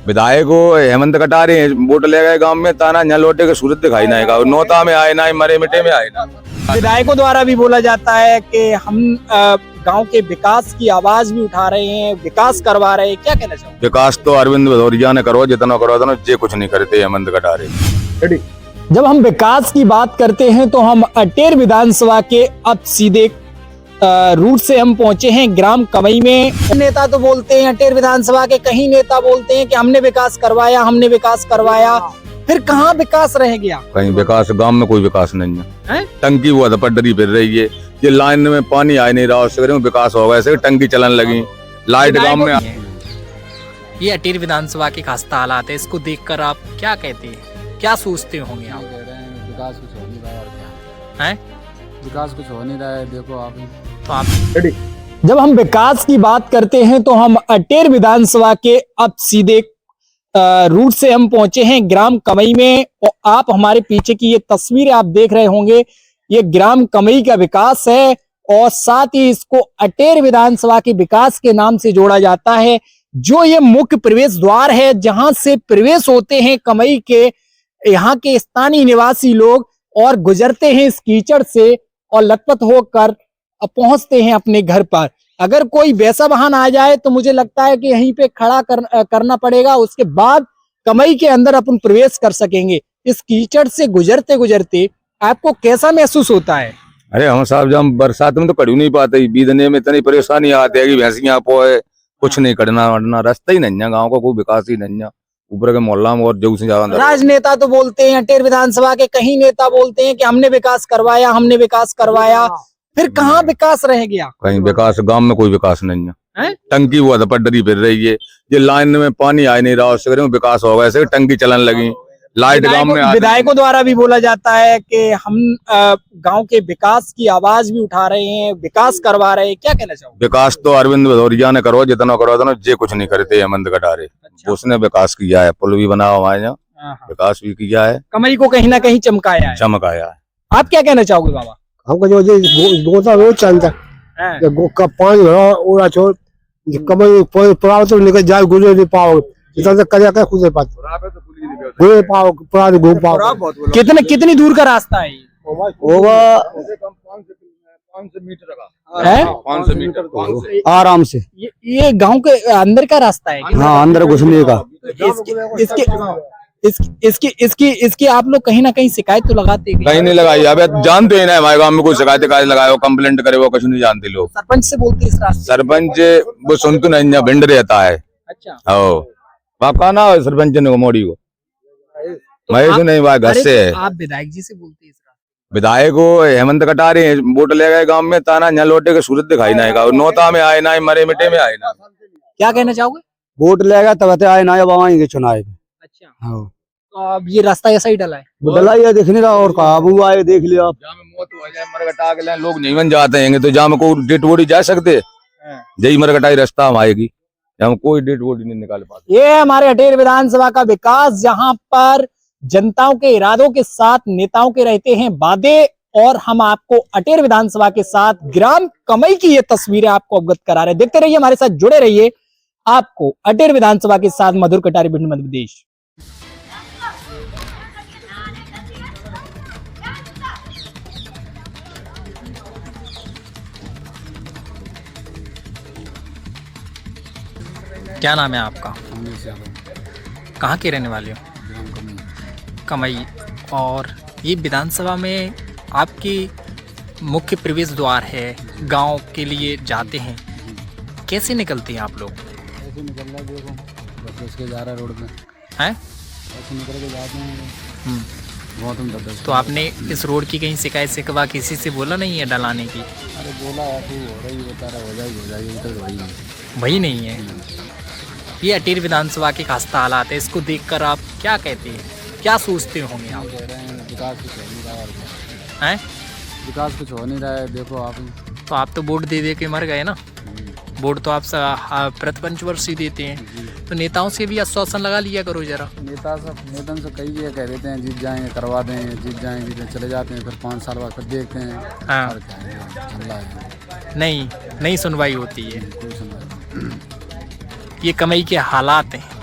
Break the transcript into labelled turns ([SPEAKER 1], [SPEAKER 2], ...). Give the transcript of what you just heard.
[SPEAKER 1] विधायक को हेमंत कटारे वोट ले गए गांव में, ताना यहाँ लौटे के सूरत दिखाई नहीं का, नौता में आए ना, मरे मिटे में आए ना।
[SPEAKER 2] विधायकों द्वारा भी बोला जाता है कि हम गांव के विकास की आवाज भी उठा रहे हैं, विकास करवा रहे हैं, क्या कहना चाहोगे?
[SPEAKER 1] विकास तो अरविंद भदौरिया ने करो, जितना करो उतना, जे कुछ नहीं करते हेमंत कटारे।
[SPEAKER 2] जब हम विकास की बात करते हैं तो हम अटेर विधानसभा के अब सीधे रूट से हम पहुंचे हैं ग्राम कमई में। नेता तो बोलते हैं अटेर विधानसभा के, कहीं नेता बोलते हैं कि हमने विकास करवाया, हमने विकास करवाया, फिर कहाँ विकास रह गया?
[SPEAKER 1] कहीं विकास, गांव में कोई विकास नहीं
[SPEAKER 2] है?
[SPEAKER 1] टंकी वो पटरी फिर रही है, ये लाइन में पानी आ नहीं रहा, उससे विकास होगा, ऐसे टंकी चलन लगी, लाइट गांव में।
[SPEAKER 3] ये अटेर विधानसभा के खासा हालात है, इसको देखकर आप क्या कहते हैं, क्या सोचते होंगे आप?
[SPEAKER 4] विकास कुछ हो नहीं रहा और क्या
[SPEAKER 3] है,
[SPEAKER 4] विकास कुछ हो नहीं रहा है, देखो आप।
[SPEAKER 3] तो आप
[SPEAKER 2] जब हम विकास की बात करते हैं तो हम अटेर विधानसभा के अब सीधे रूट से हम पहुंचे हैं ग्राम कमई में। और आप हमारे पीछे की ये तस्वीरें आप देख रहे होंगे, ये ग्राम कमई का विकास है और साथ ही इसको अटेर विधानसभा के विकास के नाम से जोड़ा जाता है। जो ये मुख्य प्रवेश द्वार है जहां से प्रवेश होते हैं कमई के यहाँ के स्थानीय निवासी लोग और गुजरते हैं इस कीचड़ से और लथपथ होकर पहुंचते हैं अपने घर पर। अगर कोई वैसा वाहन आ जाए तो मुझे लगता है कि यहीं पे खड़ा करना पड़ेगा, उसके बाद कमई के अंदर अपन प्रवेश कर सकेंगे। इस कीचड़ से गुजरते गुजरते आपको कैसा महसूस होता है?
[SPEAKER 1] अरे हम साहब, जब बरसात में तो कड़ी नहीं पाते, बीदने में इतनी परेशानी आती है कि भैंसियां पोए, कुछ नहीं करना वरना, रास्ता ही नहीं है, गाँव का कोई विकास ही नहीं है, ऊपर के मोहल्ला में और जो से ज्यादा।
[SPEAKER 2] राजनेता तो बोलते हैं अटेर विधानसभा के, कहीं नेता बोलते हैं कि हमने विकास करवाया, हमने विकास करवाया, फिर कहाँ विकास रह गया?
[SPEAKER 1] कहीं विकास, गांव में कोई विकास नहीं है? टंकी वो पटरी फिर रही है, ये लाइन में पानी आ नहीं रहा, उससे विकास होगा, ऐसे टंकी चलन लगी, लाइट गांव में।
[SPEAKER 2] विधायकों द्वारा भी बोला जाता है कि हम गांव के विकास की आवाज भी उठा रहे हैं, विकास करवा रहे हैं, क्या कहना चाहोगे?
[SPEAKER 1] विकास तो अरविंद भदौरिया ने करो, जितना करो उतना, जे कुछ नहीं करते हेमंत कटारे।
[SPEAKER 2] अच्छा।
[SPEAKER 1] उसने विकास किया है, पुल भी बना हुआ है, विकास भी किया है,
[SPEAKER 2] कमई को कहीं ना कहीं चमकाया है,
[SPEAKER 1] चमकाया है।
[SPEAKER 2] आप क्या कहना चाहोगे बाबा?
[SPEAKER 5] हमको जो गोता रोज चलता है, का पानी भरा ओरा छोड़ कमई पुराव तो निकल जाए, गुजर नहीं पाओ, इतना तक कर खुद नहीं पाते, गुजर पाओ, पुरा घूम पाओ।
[SPEAKER 2] कितनी दूर का रास्ता है?
[SPEAKER 5] होगा
[SPEAKER 1] 500 मीटर का
[SPEAKER 2] है,
[SPEAKER 1] 500 मीटर
[SPEAKER 5] आराम से।
[SPEAKER 2] ये गांव के अंदर का रास्ता है?
[SPEAKER 5] हाँ, अंदर घुसने का।
[SPEAKER 2] इसकी आप लोग कहीं ना कहीं शिकायत तो लगाते हैं?
[SPEAKER 1] कहीं नहीं लगाई, अब जानते ही ना हमारे गांव में कोई शिकायत लगाए, कंप्लेंट करे, वो कुछ नहीं जानते लोग।
[SPEAKER 2] सरपंच से बोलते हैं इस रास्ते?
[SPEAKER 1] सरपंच वो सुनते नहीं, भिंड रहता है।
[SPEAKER 2] अच्छा,
[SPEAKER 1] वहाँ कहा ना सरपंच ने मोड़ी को, मैं तो नहीं, वहाँ घर से है।
[SPEAKER 2] आप विधायक जी से बोलते हैं इस रास्ते?
[SPEAKER 1] विधायक को हेमंत कटारे वोट ले गए गांव में, ताना यहाँ लौटे के सूरत दिखाई नहीं का, नौता में आए ना, मरे मिटे में आए ना।
[SPEAKER 2] क्या कहना चाहोगे?
[SPEAKER 5] वोट लेगा तब आए ना, जब आएंगे चुनाव।
[SPEAKER 2] अच्छा,
[SPEAKER 5] हाँ,
[SPEAKER 2] तो अब ये रास्ता ऐसा ही डला है?
[SPEAKER 5] डलाइए देख नहीं रहा, और काबू आए देख लिया आप।
[SPEAKER 1] जहाँ में मौत हो जाए, मरगटा के लोग जीवन जाते हैं, तो जहाँ में कोई डेड बॉडी जा सकते, जय मरगटाई रास्ता हम आएगी, हम कोई डेड बॉडी नहीं निकाल पाते।
[SPEAKER 2] ये हमारे अटेर विधानसभा का विकास, जहां पर जनताओं के इरादों के साथ नेताओं के रहते हैं वादे, और हम आपको अटेर विधानसभा के साथ ग्राम कमई की ये तस्वीरें आपको अवगत करा रहे हैं। देखते रहिए, हमारे साथ जुड़े रहिए। आपको अटेर विधानसभा के साथ मधुर कटारी, भिंड, मध्य प्रदेश।
[SPEAKER 3] क्या नाम है आपका? कहाँ के रहने वाले हो? कमई। और ये विधानसभा में आपकी मुख्य प्रवेश द्वार है, गांव के लिए जाते हैं, कैसे निकलते हैं आप लोग?
[SPEAKER 4] ऐसे निकल रहा है, देखो बस के जा रहा है रोड में,
[SPEAKER 3] हैं?
[SPEAKER 4] ऐसे निकल के जाते हैं बहुत हम दस।
[SPEAKER 3] तो आपने इस रोड की कहीं शिकायत शिकवा किसी से बोला नहीं है डलाने की?
[SPEAKER 4] अरे बोला है, तू हो रही बता रहा, हो जाएगी तो वही है,
[SPEAKER 3] वही नहीं है। ये अटेर विधानसभा के खासा हालात है, इसको देखकर आप क्या कहते हैं, क्या सोचते होंगे आप?
[SPEAKER 4] कह रहे हैं विकास कुछ हो नहीं रहा और क्या
[SPEAKER 3] हैं?
[SPEAKER 4] विकास कुछ हो नहीं रहा है, देखो आप।
[SPEAKER 3] तो आप तो वोट दे दे के मर गए ना, वोट तो आप प्रति पंचवर्षीय देते हैं, तो नेताओं से भी आश्वासन लगा लिया करो जरा।
[SPEAKER 4] नेता से कई ये कह देते हैं जीत जाएंगे, करवा देंगे, जीत जाएंगे, चले जाते हैं, फिर 5 साल बाद फिर देखते हैं।
[SPEAKER 3] हाँ।
[SPEAKER 4] और क्या है, चल रहा है,
[SPEAKER 3] नहीं सुनवाई होती है।
[SPEAKER 4] कोई सुनवाई नहीं।
[SPEAKER 3] ये कमई के हालात हैं।